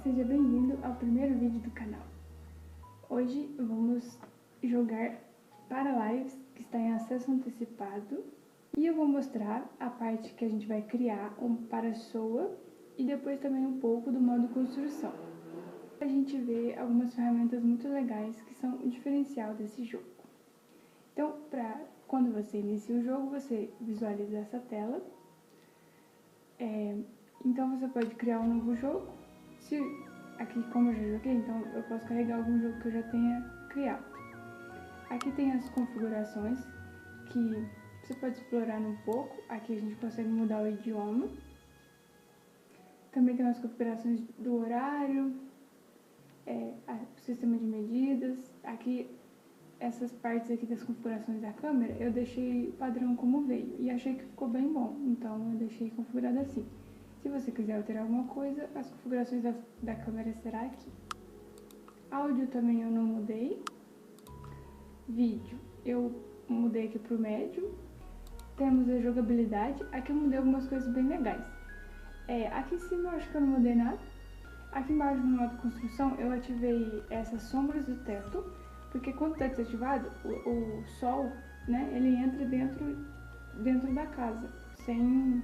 seja bem-vindo ao primeiro vídeo do canal. Hoje vamos jogar Paralives, que está em acesso antecipado, e eu vou mostrar a parte que a gente vai criar um para-soa e depois também um pouco do modo construção. A gente vê algumas ferramentas muito legais que são o diferencial desse jogo. Então, quando você inicia o jogo, você visualiza essa tela. Então você pode criar um novo jogo. Aqui, como eu já joguei, então eu posso carregar algum jogo que eu já tenha criado. Aqui tem as configurações que você pode explorar um pouco. Aqui a gente consegue mudar o idioma. Também tem as configurações do horário, o sistema de medidas. Aqui, essas partes aqui das configurações da câmera, eu deixei padrão como veio e achei que ficou bem bom, então eu deixei configurado assim. Se você quiser alterar alguma coisa, as configurações da câmera será aqui. Áudio também eu não mudei. Vídeo eu mudei aqui para o médio. Temos a jogabilidade. Aqui eu mudei algumas coisas bem legais. Aqui em cima eu acho que eu não mudei nada. Aqui embaixo no modo construção eu ativei essas sombras do teto, porque quando está desativado, o sol, né, ele entra dentro da casa, sem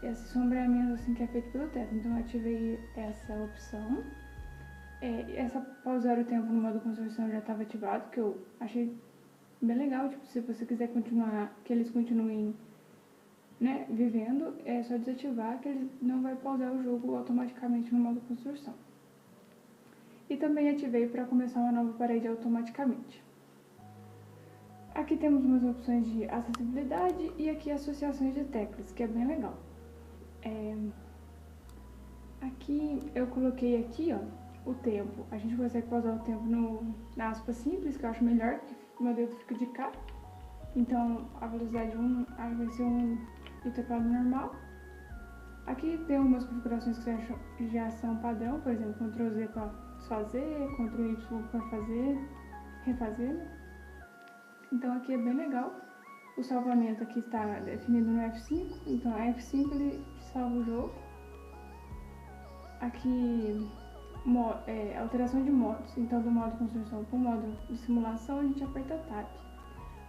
esse sombreamento assim que é feito pelo teto. Então eu ativei essa opção. Essa pausar o tempo no modo construção já estava ativado, que eu achei bem legal. Tipo, se você quiser continuar, que eles continuem, né, vivendo, é só desativar que ele não vai pausar o jogo automaticamente no modo construção. E também ativei para começar uma nova parede automaticamente. Aqui temos umas opções de acessibilidade e aqui associações de teclas, que é bem legal. Aqui eu coloquei aqui, ó, o tempo. A gente consegue pausar o tempo na aspa simples, que eu acho melhor, porque o meu dedo fica de cá. Então a velocidade 1 vai ser 1 do teclado normal. Aqui tem umas configurações que já são padrão, por exemplo, Ctrl Z para desfazer, Ctrl Y para refazer. Então aqui é bem legal. O salvamento aqui está definido no F5, então a F5 ele salva o jogo. Aqui, alteração de modos, então do modo construção para o modo de simulação a gente aperta Tab.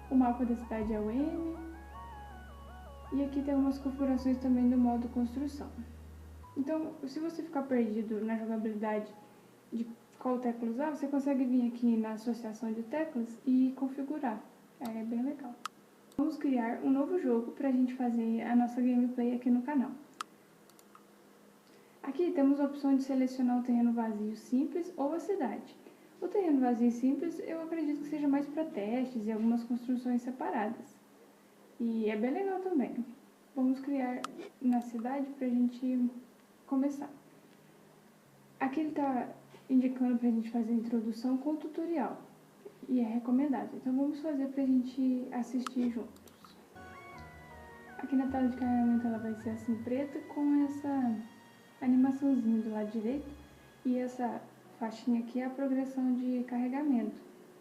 O mapa da cidade é o M. E aqui tem umas configurações também do modo construção. Então, se você ficar perdido na jogabilidade de qual tecla usar, você consegue vir aqui na associação de teclas e configurar. É bem legal. Vamos criar um novo jogo para a gente fazer a nossa gameplay aqui no canal. Aqui temos a opção de selecionar o terreno vazio simples ou a cidade. O terreno vazio simples eu acredito que seja mais para testes e algumas construções separadas. E é bem legal também. Vamos criar na cidade para a gente começar. Aqui ele está indicando para a gente fazer a introdução com tutorial. E é recomendado. Então vamos fazer para a gente assistir juntos. Aqui na tela de carregamento ela vai ser assim preta com essa animaçãozinha do lado direito. E essa faixinha aqui é a progressão de carregamento.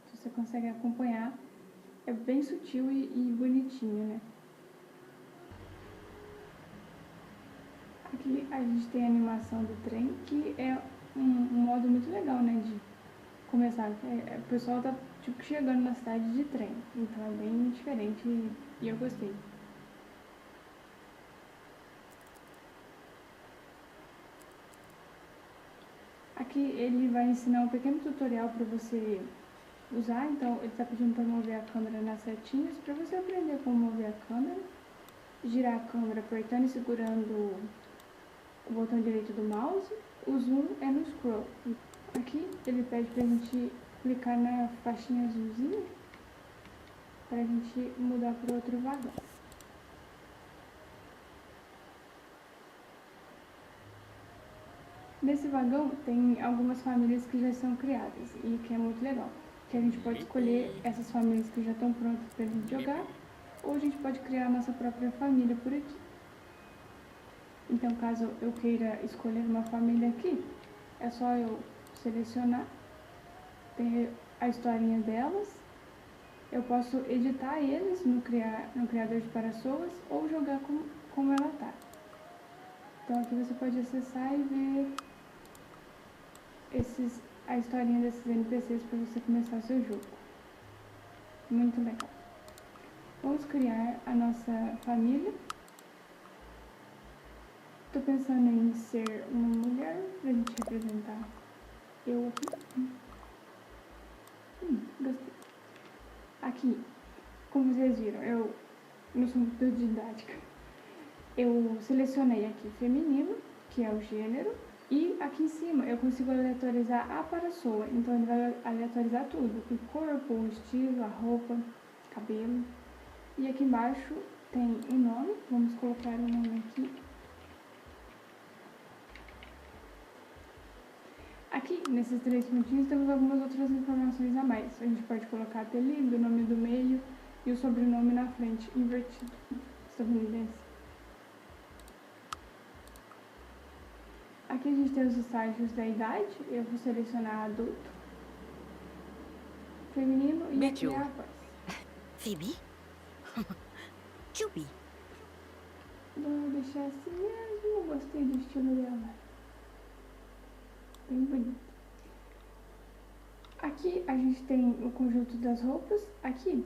Então, você consegue acompanhar. É bem sutil e bonitinho, né? Aqui a gente tem a animação do trem, que é um modo muito legal, né, de começar. O pessoal tá tipo chegando na cidade de trem, então é bem diferente e eu gostei. Aqui ele vai ensinar um pequeno tutorial para você usar, então ele está pedindo para mover a câmera nas setinhas, para você aprender como mover a câmera, girar a câmera apertando e segurando o botão direito do mouse. O zoom é no scroll. Aqui ele pede pra gente clicar na faixinha azulzinha pra gente mudar para outro vagão. Nesse vagão tem algumas famílias que já são criadas e que é muito legal, que a gente pode escolher essas famílias que já estão prontas pra gente jogar, ou a gente pode criar a nossa própria família por aqui. Então, caso eu queira escolher uma família aqui, é só eu selecionar, tem a historinha delas, eu posso editar eles no criador de para-soas ou jogar como ela tá. Então aqui você pode acessar e ver a historinha desses NPCs para você começar o seu jogo. Muito legal. Vamos criar a nossa família. Tô pensando em ser uma mulher pra gente representar eu aqui. Gostei. Aqui, como vocês viram, eu não sou muito didática. Eu selecionei aqui feminino, que é o gênero, e aqui em cima eu consigo aleatorizar a pessoa. Então ele vai aleatorizar tudo: o corpo, o estilo, a roupa, cabelo. E aqui embaixo tem o nome. Vamos colocar o nome aqui. Aqui, nesses 3 pontinhos, temos algumas outras informações a mais. A gente pode colocar apelido, o nome do meio e o sobrenome na frente, invertido, estadunidense. Aqui a gente tem os estágios da idade. Eu vou selecionar adulto, feminino e aqui é a voz. Phoebe? Juby. Vou deixar assim mesmo, eu gostei do estilo dela. Bem bonito. Aqui a gente tem o conjunto das roupas. Aqui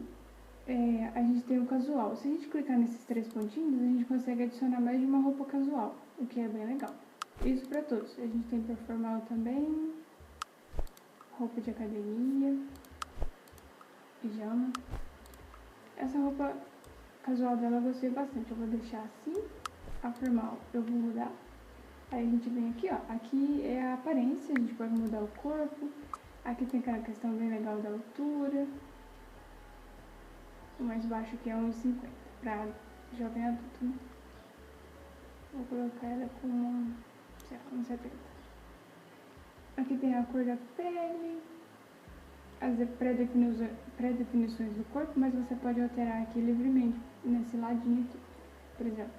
a gente tem o casual. Se a gente clicar nesses 3 pontinhos, a gente consegue adicionar mais de uma roupa casual, o que é bem legal. Isso para todos. A gente tem para formal também, roupa de academia, pijama. Essa roupa casual dela eu gostei bastante. Eu vou deixar assim. A formal eu vou mudar. Aí a gente vem aqui, ó. Aqui é a aparência, a gente pode mudar o corpo. Aqui tem aquela questão bem legal da altura. O mais baixo aqui é 1,50 para jovem adulto, né? Vou colocar ela com, sei lá, 1,70. Aqui tem a cor da pele, as pré-definições do corpo, mas você pode alterar aqui livremente, nesse ladinho aqui. Por exemplo,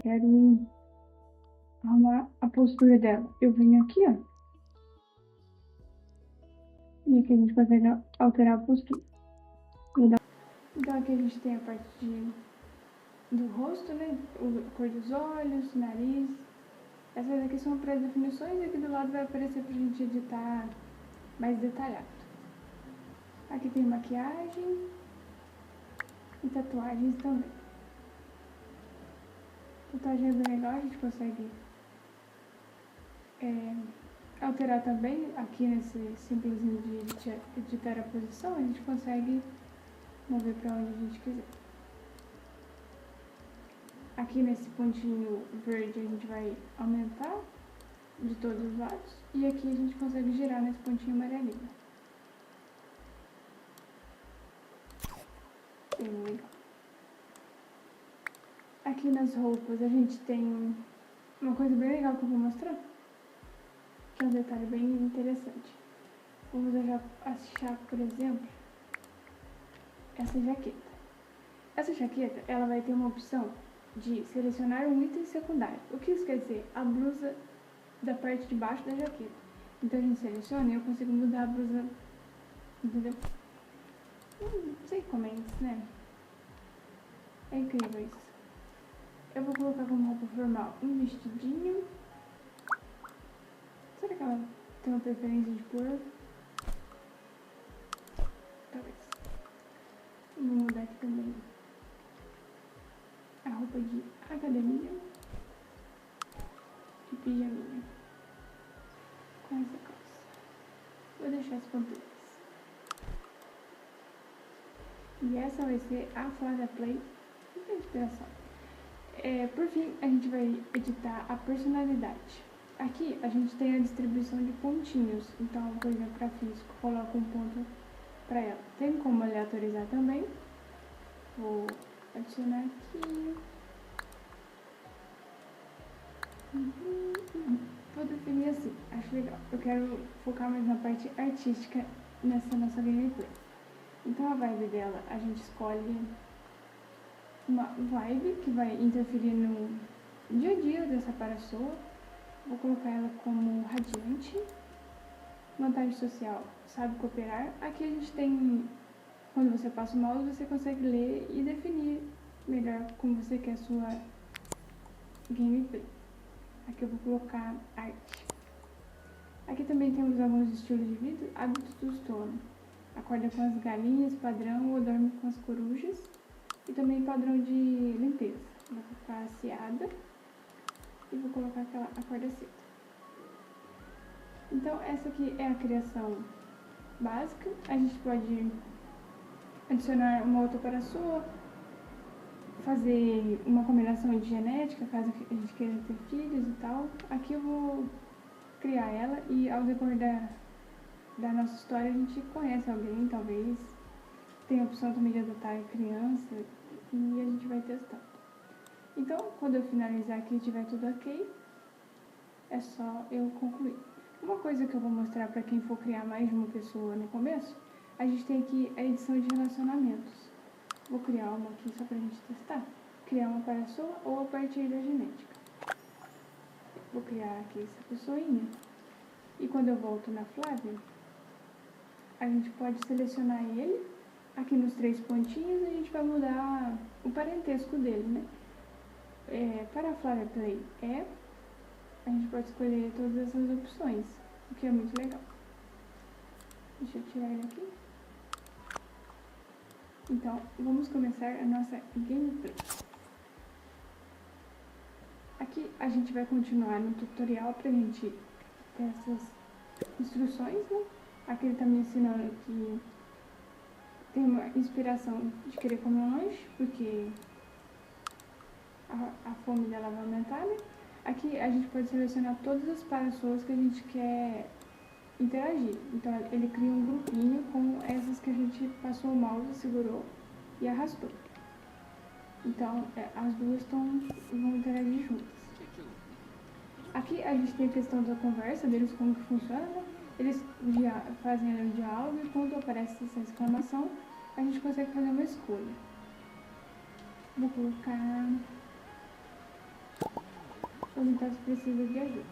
quero arrumar a postura dela. Eu venho aqui, ó. E aqui a gente consegue alterar a postura. Então aqui a gente tem a parte do rosto, né? A cor dos olhos, nariz. Essas aqui são pré-definições e aqui do lado vai aparecer pra gente editar mais detalhado. Aqui tem maquiagem e tatuagens também. Tatuagem é bem legal, a gente consegue alterar também. Aqui nesse símbolozinho de editar a posição, a gente consegue mover para onde a gente quiser. Aqui nesse pontinho verde a gente vai aumentar de todos os lados. E aqui a gente consegue girar nesse pontinho amarelinho. Bem legal. Aqui nas roupas a gente tem uma coisa bem legal que eu vou mostrar, que é um detalhe bem interessante. Vamos achar, por exemplo, essa jaqueta. Essa jaqueta, ela vai ter uma opção de selecionar um item secundário. O que isso quer dizer? A blusa da parte de baixo da jaqueta. Então a gente seleciona e eu consigo mudar a blusa, entendeu? Não sei como é isso, né? É incrível isso. Eu vou colocar como roupa formal um vestidinho. Será que ela tem uma preferência de cor? Talvez. Vou mudar aqui também a roupa de academia, de pijaminha, com essa calça. Vou deixar as ponturas. E essa vai ser a Flávia Play. Muita inspiração. Por fim, a gente vai editar a personalidade. Aqui a gente tem a distribuição de pontinhos. Então, por exemplo, para físico, coloco um ponto para ela. Tem como aleatorizar também. Vou adicionar aqui. Vou definir assim, acho legal. Eu quero focar mais na parte artística nessa nossa gameplay. Então a vibe dela, a gente escolhe uma vibe que vai interferir no dia a dia dessa pessoa. Vou colocar ela como radiante. Vantagem social, sabe cooperar. Aqui a gente tem, quando você passa o mouse, você consegue ler e definir melhor como você quer a sua gameplay. Aqui eu vou colocar arte. Aqui também temos alguns estilos de vida, hábitos do sono. Acorda com as galinhas, padrão, ou dorme com as corujas. E também padrão de limpeza. Vou colocar a seada e vou colocar aquela acorda cedo. Então, essa aqui é a criação básica. A gente pode adicionar uma outra pessoa, fazer uma combinação de genética, caso a gente queira ter filhos e tal. Aqui eu vou criar ela e ao decorrer da nossa história a gente conhece alguém, talvez. Tem a opção também de adotar criança e a gente vai testando. Então, quando eu finalizar aqui e tiver tudo ok, é só eu concluir. Uma coisa que eu vou mostrar para quem for criar mais de uma pessoa no começo, a gente tem aqui a edição de relacionamentos. Vou criar uma aqui só pra gente testar. Criar uma pessoa ou a partir da genética. Vou criar aqui essa pessoinha. E quando eu volto na Flávia, a gente pode selecionar ele. Aqui nos 3 pontinhos a gente vai mudar o parentesco dele, né? Para a Flávia Play a gente pode escolher todas essas opções, o que é muito legal. Deixa eu tirar ele aqui. Então, vamos começar a nossa gameplay. Aqui a gente vai continuar no tutorial pra gente ter essas instruções, né? Aqui ele tá me ensinando que tem uma inspiração de querer comer um lanche, porque a fome dela vai aumentar, né? Aqui a gente pode selecionar todas as pessoas que a gente quer interagir. Então ele cria um grupinho com essas que a gente passou o mouse, segurou e arrastou. Então as duas vão interagir juntas. Aqui a gente tem a questão da conversa deles, como que funciona, né? Eles fazem o diálogo e quando aparece essa exclamação, a gente consegue fazer uma escolha. Vou colocar... perguntar se precisa de ajuda.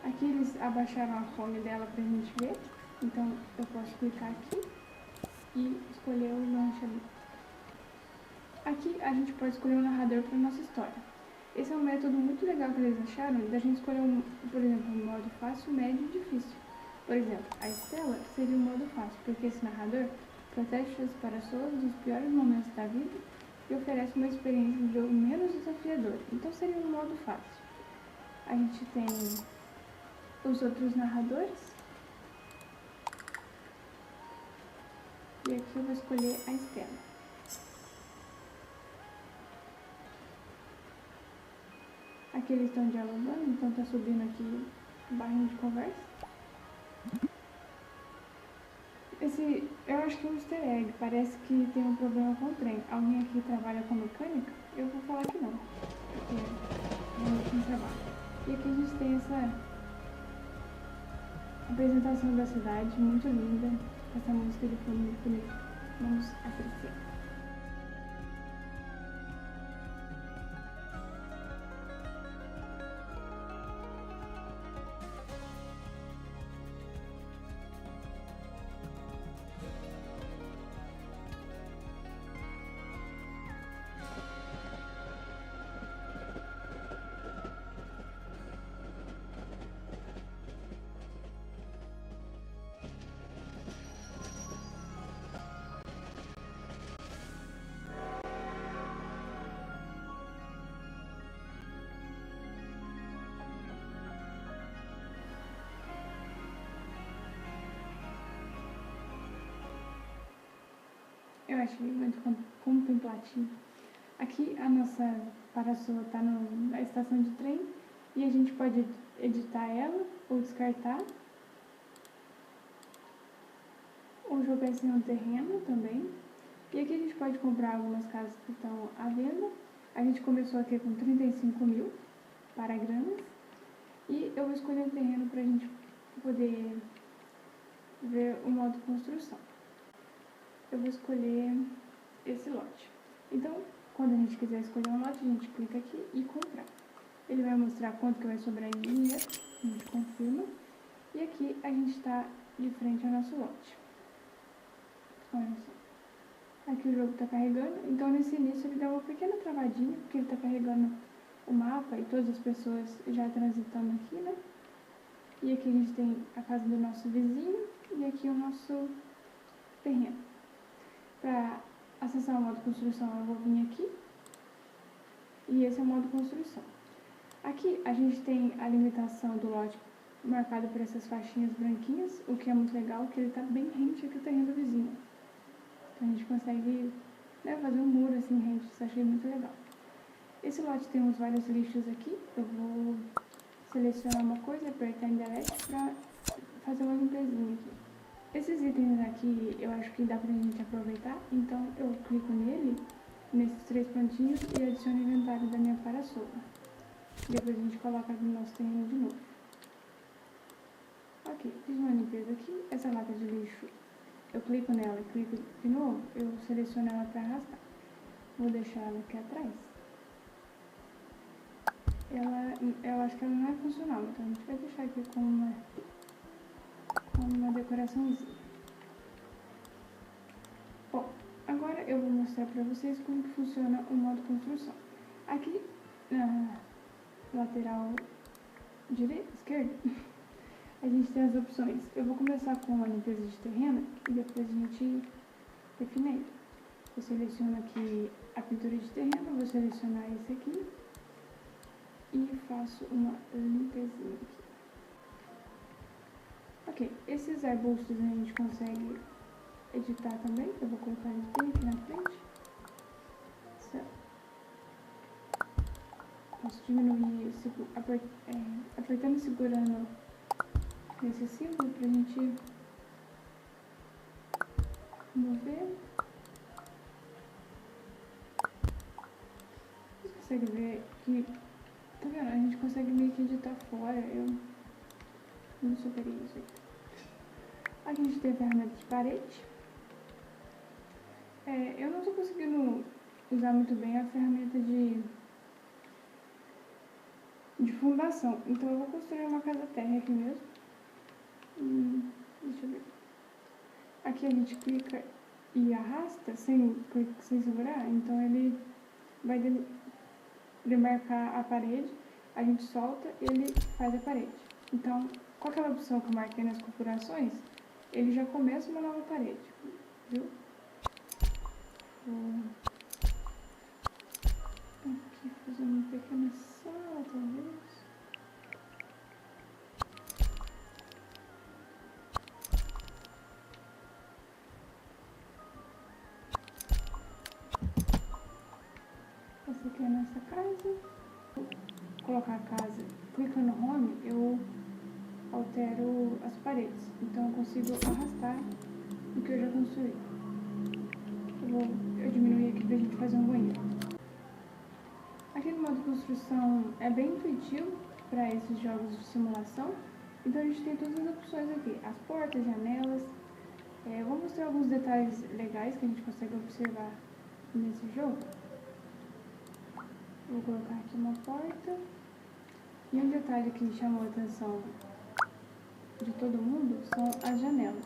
Aqui eles abaixaram a fome dela pra gente ver, então eu posso clicar aqui e escolher o lanche ali. Aqui a gente pode escolher um narrador para nossa história. Esse é um método muito legal que eles acharam, da gente escolher, por exemplo, um modo fácil, médio e difícil. Por exemplo, a Estela seria o modo fácil, porque esse narrador protege as pessoas dos piores momentos da vida e oferece uma experiência de jogo menos desafiadora. Então seria um modo fácil. A gente tem os outros narradores. E aqui eu vou escolher a Estela. Aqui eles estão dialogando, então tá subindo aqui o barrinho de conversa. Eu acho que é um easter egg, parece que tem um problema com o trem. Alguém aqui trabalha com mecânica? Eu vou falar que não, porque não trabalho. E aqui a gente tem essa apresentação da cidade, muito linda. Essa música de fundo muito bonita. Vamos apreciar. Eu achei muito contemplativo. Aqui a nossa paraçoa está na estação de trem e a gente pode editar ela ou descartar. Ou jogar sem um terreno também. E aqui a gente pode comprar algumas casas que estão à venda. A gente começou aqui com 35 mil para gramas. E eu vou escolher um terreno para a gente poder ver o modo construção. Eu vou escolher esse lote. Então, quando a gente quiser escolher um lote, a gente clica aqui e comprar. Ele vai mostrar quanto que vai sobrar em dinheiro, a gente confirma. E aqui a gente está de frente ao nosso lote. Olha só. Aqui o jogo está carregando, então nesse início ele dá uma pequena travadinha, porque ele está carregando o mapa e todas as pessoas já transitando aqui, né? E aqui a gente tem a casa do nosso vizinho e aqui o nosso terreno. Para acessar o modo construção, eu vou vir aqui. E esse é o modo construção. Aqui a gente tem a limitação do lote marcado por essas faixinhas branquinhas, o que é muito legal, que ele está bem rente aqui o terreno do vizinho. Então a gente consegue, né, fazer um muro assim rente, isso eu achei muito legal. Esse lote tem uns vários lixos aqui, eu vou selecionar uma coisa, apertar em delete para fazer uma limpezinha aqui. Esses itens aqui eu acho que dá pra gente aproveitar, então eu clico nele, nesses 3 pontinhos e adiciono o inventário da minha para-sopa. Depois a gente coloca no nosso terreno de novo. Ok, fiz uma limpeza aqui, essa lata de lixo, eu clico nela e clico de novo, eu seleciono ela para arrastar. Vou deixar ela aqui atrás. Eu acho que ela não é funcional, então a gente vai deixar aqui com uma decoraçãozinha. Bom, agora eu vou mostrar para vocês como que funciona o modo construção. Aqui na lateral esquerda, a gente tem as opções. Eu vou começar com a limpeza de terreno e depois a gente define ele. Eu seleciono aqui a pintura de terreno, vou selecionar esse aqui e faço uma limpezinha aqui. Ok, esses arbustos a gente consegue editar também, eu vou colocar eles bem aqui na frente. Posso diminuir, apertando e segurando nesse símbolo pra gente mover. Você consegue ver que, tá vendo? A gente consegue meio que editar fora, eu não superei isso aí. Aqui a gente tem a ferramenta de parede. Eu não tô conseguindo usar muito bem a ferramenta de fundação, então eu vou construir uma casa térrea aqui mesmo. Deixa eu ver. Aqui a gente clica e arrasta sem segurar, então ele vai demarcar a parede, a gente solta e ele faz a parede. Então, com aquela opção que eu marquei nas configurações, ele já começa uma nova parede, viu? Vou aqui fazer uma pequena sala, talvez. Essa aqui é a nossa casa. Vou colocar a casa, clica no home, eu altero as paredes. Então eu consigo arrastar o que eu já construí. Eu diminuir aqui pra gente fazer um banheiro. Aqui no modo construção é bem intuitivo para esses jogos de simulação. Então a gente tem todas as opções aqui, as portas, janelas. Eu vou mostrar alguns detalhes legais que a gente consegue observar nesse jogo. Vou colocar aqui uma porta. E um detalhe que chamou a atenção de todo mundo são as janelas.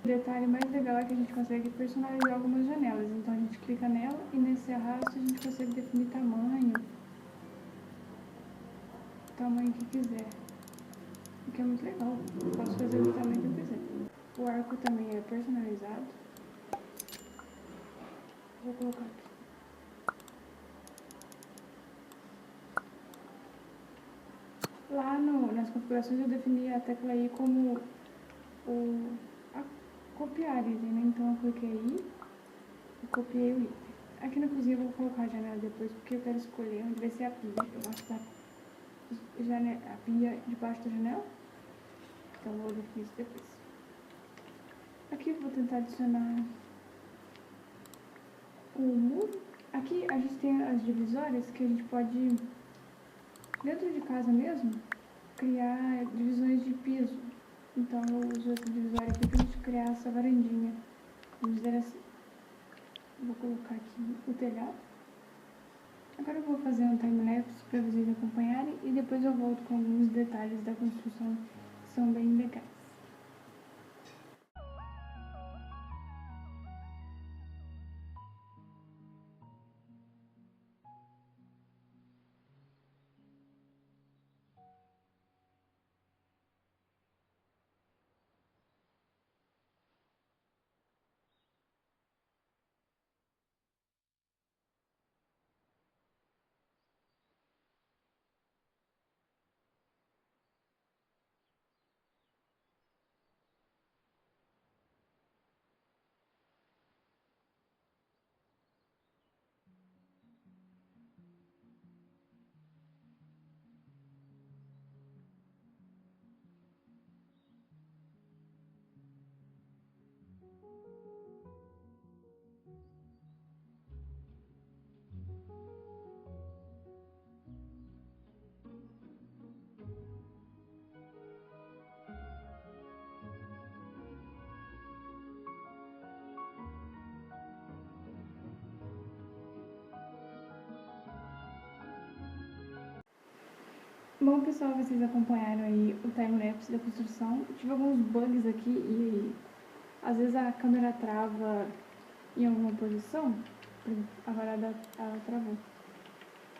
O detalhe mais legal é que a gente consegue personalizar algumas janelas. Então a gente clica nela e nesse arrasto a gente consegue definir tamanho que quiser. O que é muito legal. Eu posso fazer do tamanho que eu quiser. O arco também é personalizado. Vou colocar aqui. Lá nas configurações eu defini a tecla I como copiar item, né? Então eu cliquei aí e copiei o item. Aqui na cozinha eu vou colocar a janela depois porque eu quero escolher onde vai ser a pia. Eu gosto da a pia debaixo da janela. Então eu vou definir isso depois. Aqui eu vou tentar adicionar o muro. Aqui a gente tem as divisórias que a gente pode, dentro de casa mesmo, criar divisões de piso. Então eu uso essa divisória aqui pra gente criar essa varandinha. Vamos dizer assim. Vou colocar aqui o telhado. Agora eu vou fazer um time-lapse para vocês acompanharem e depois eu volto com alguns detalhes da construção que são bem legais. Bom, pessoal, vocês acompanharam aí o time-lapse da construção. Eu tive alguns bugs aqui e às vezes a câmera trava em alguma posição. Por exemplo, agora ela travou.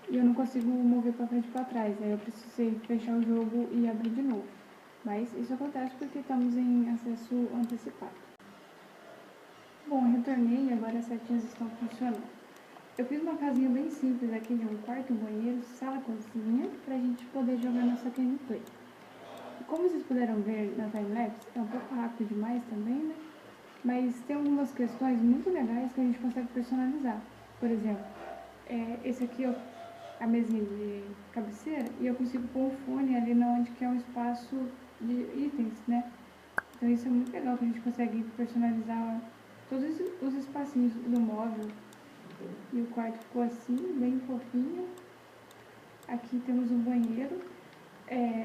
E eu não consigo mover pra frente e pra trás. Aí eu preciso fechar o jogo e abrir de novo. Mas isso acontece porque estamos em acesso antecipado. Bom, eu retornei e agora as setinhas estão funcionando. Eu fiz uma casinha bem simples aqui de um quarto, um banheiro, sala, cozinha, pra gente poder jogar nossa gameplay. E como vocês puderam ver na timelapse, é um pouco rápido demais também, né? Mas tem algumas questões muito legais que a gente consegue personalizar. Por exemplo, esse aqui é a mesinha de cabeceira e eu consigo pôr um fone ali onde que é um espaço de itens, né? Então isso é muito legal, que a gente consegue personalizar todos os espacinhos do móvel. E o quarto ficou assim, bem fofinho. Aqui temos um banheiro.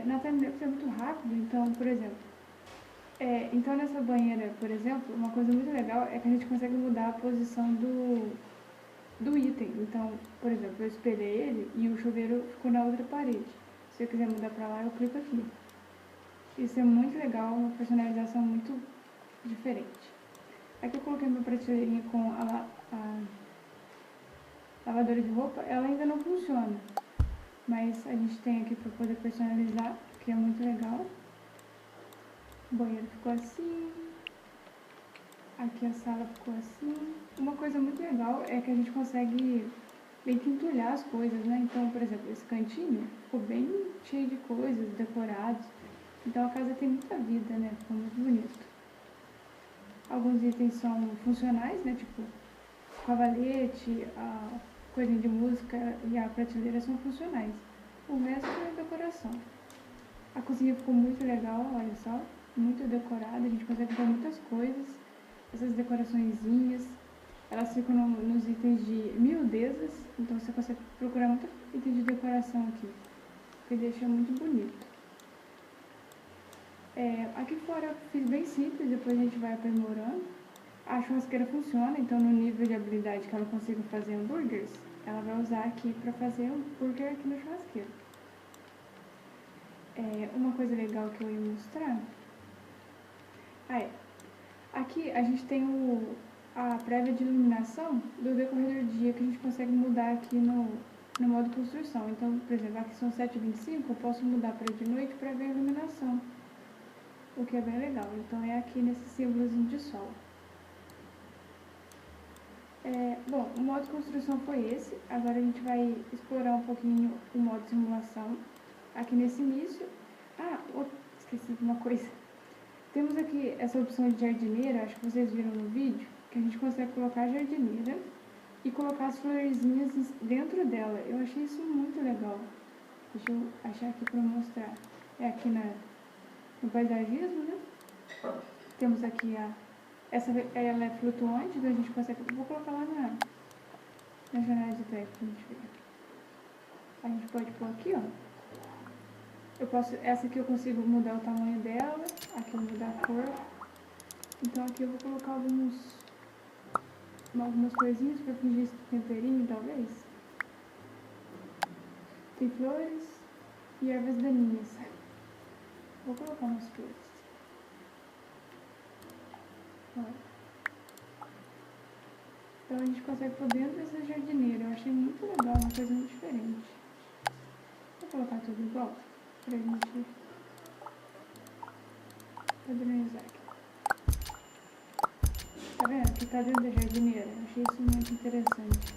Na timelapse é muito rápido, então, por exemplo, então nessa banheira, por exemplo, uma coisa muito legal é que a gente consegue mudar a posição do item. Então, por exemplo, eu espelhei ele e o chuveiro ficou na outra parede. Se eu quiser mudar pra lá, eu clico aqui. Isso é muito legal, uma personalização muito diferente. Aqui eu coloquei minha prateleirinha com a lavadora de roupa, ela ainda não funciona. Mas a gente tem aqui para poder personalizar, que é muito legal. O banheiro ficou assim. Aqui a sala ficou assim. Uma coisa muito legal é que a gente consegue meio que entulhar as coisas, né? Então, por exemplo, esse cantinho ficou bem cheio de coisas, decorados. Então a casa tem muita vida, né? Ficou muito bonito. Alguns itens são funcionais, né? Tipo, o cavalete, a coisinha de música e a prateleira são funcionais. O resto é decoração. A cozinha ficou muito legal, olha só, muito decorada, a gente consegue ver muitas coisas. Essas decoraçõezinhas, elas ficam nos itens de miudezas, então você consegue procurar muito item de decoração aqui, que deixa muito bonito. Aqui fora eu fiz bem simples, depois a gente vai aprimorando. A churrasqueira funciona, então no nível de habilidade que ela consiga fazer hambúrgueres, ela vai usar aqui para fazer hambúrguer aqui no churrasqueiro. Uma coisa legal que eu ia mostrar. Aqui a gente tem a prévia de iluminação do decorrer do dia que a gente consegue mudar aqui no modo construção. Então, por exemplo, aqui são 7h25, eu posso mudar para de noite para ver a iluminação, o que é bem legal. Então é aqui nesse símbolozinho de sol. Bom, o modo construção foi esse. Agora a gente vai explorar um pouquinho o modo simulação aqui nesse início. Esqueci de uma coisa. Temos aqui essa opção de jardineira, acho que vocês viram no vídeo, que a gente consegue colocar a jardineira e colocar as florzinhas dentro dela. Eu achei isso muito legal. Deixa eu achar aqui para mostrar. É aqui no paisagismo, né? Temos aqui ela é flutuante, então a gente consegue... Vou colocar lá na janela de teto pra gente ver. A gente pode pôr aqui, ó. Essa aqui eu consigo mudar o tamanho dela, aqui eu mudar a cor. Então aqui eu vou colocar algumas coisinhas para fingir esse temperinho, talvez. Tem flores e ervas daninhas. Vou colocar umas flores. Olha. Então a gente consegue pôr dentro dessa jardineira. Eu achei muito legal, uma coisa muito diferente. Vou colocar tudo igual pra gente padronizar aqui. Tá vendo? Que tá dentro da jardineira. Eu achei isso muito interessante.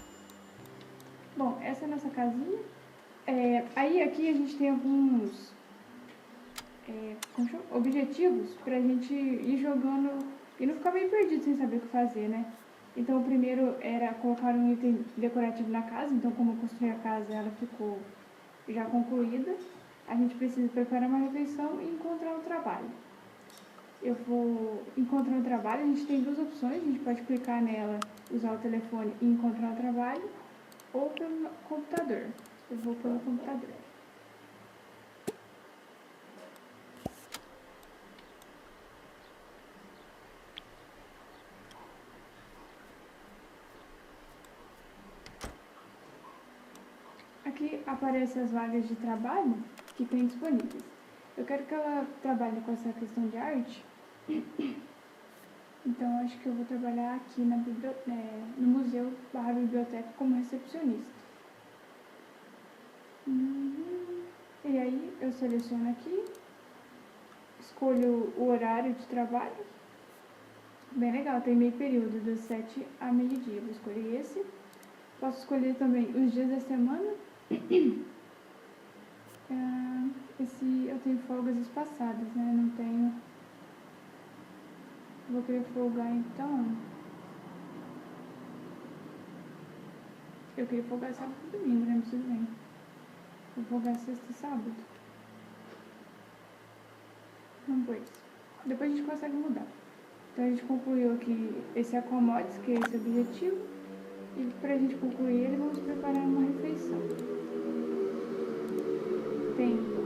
Bom, essa é a nossa casinha. Aí aqui a gente tem alguns objetivos pra gente ir jogando e não ficar meio perdido sem saber o que fazer, né? Então o primeiro era colocar um item decorativo na casa. Então como eu construí a casa, ela ficou já concluída. A gente precisa preparar uma refeição e encontrar um trabalho. Eu vou encontrar um trabalho, a gente tem duas opções, a gente pode clicar nela, usar o telefone e encontrar um trabalho, ou pelo computador. Eu vou pelo computador. Aqui aparecem as vagas de trabalho. que tem disponíveis. Eu quero que ela trabalhe com essa questão de arte, então acho que eu vou trabalhar aqui no museu / biblioteca como recepcionista. E aí eu seleciono aqui, escolho o horário de trabalho, bem legal, tem meio período, das 7 a meio-dia, vou escolher esse. Posso escolher também os dias da semana. Esse eu tenho folgas espaçadas, né? Não tenho. Vou querer folgar então. Eu queria folgar sábado e domingo, né? Mas tudo bem. Vou folgar sexta e sábado. Vamos por isso. Depois a gente consegue mudar. Então a gente concluiu aqui esse acomodes, que é esse objetivo. E para a gente concluir ele, vamos preparar uma refeição. Tem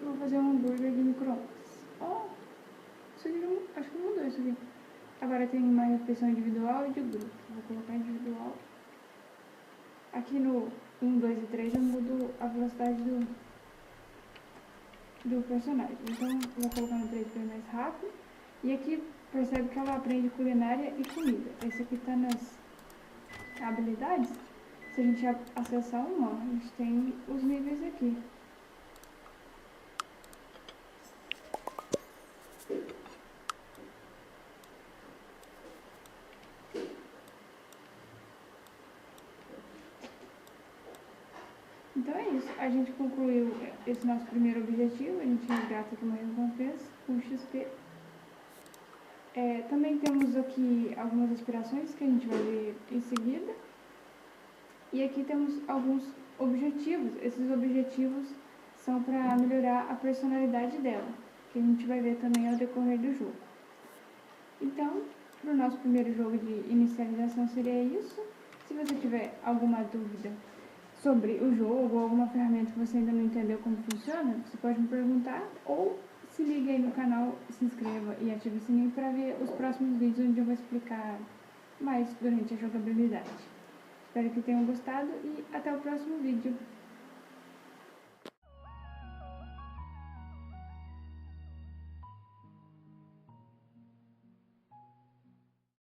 vou fazer um hambúrguer de micro-ondas. Isso aqui não, acho que não mudou isso aqui. Agora tem uma refeição individual e de grupo. Vou colocar individual. Aqui no 1, 2 e 3 eu mudo a velocidade do personagem. Então eu vou colocar no 3 para ir mais rápido. E aqui percebe que ela aprende culinária e comida. Esse aqui está nas habilidades. Se a gente acessar uma, a gente tem os níveis aqui. Então é isso, a gente concluiu esse nosso primeiro objetivo, a gente resgata aqui uma recompensa com XP. Também temos aqui algumas aspirações que a gente vai ver em seguida. E aqui temos alguns objetivos, esses objetivos são para melhorar a personalidade dela, que a gente vai ver também ao decorrer do jogo. Então, para o nosso primeiro jogo de inicialização seria isso. Se você tiver alguma dúvida sobre o jogo ou alguma ferramenta que você ainda não entendeu como funciona, você pode me perguntar ou se liga aí no canal, se inscreva e ative o sininho para ver os próximos vídeos onde eu vou explicar mais durante a jogabilidade. Espero que tenham gostado e até o próximo vídeo.